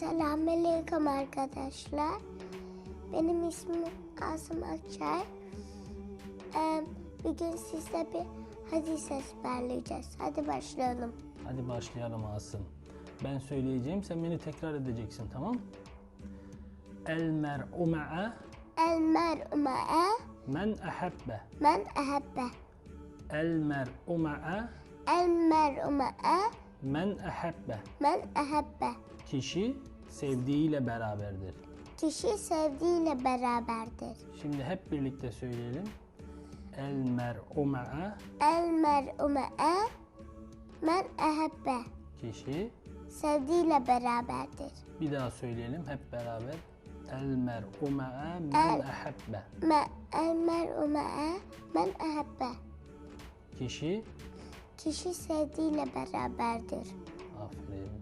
Selamünaleyküm arkadaşlar. Benim ismim Asım Akçay. Bugün sizle bir hadis ezberleyeceğiz. Hadi başlayalım. Hadi başlayalım Asım. Ben söyleyeceğim, sen beni tekrar edeceksin, tamam? El mer'u ma'a El mer'u ma'a men ahabbe. men ahabbe. El mer'u ma'a El mer'u ma'a men ahabbe. men ahabbe. Kişi sevdiğiyle beraberdir. Kişi sevdiğiyle beraberdir. Şimdi hep birlikte söyleyelim. El mer'u ma'a El mer'u ma'a men ahabbe. kişi, Sevdiğiyle beraberdir. bir daha söyleyelim hep beraber. El mer'u ma'a men ahabbe. El mer'u ma'a men ahabbe. Kişi, Kişi sevdiğiyle beraberdir. aferin.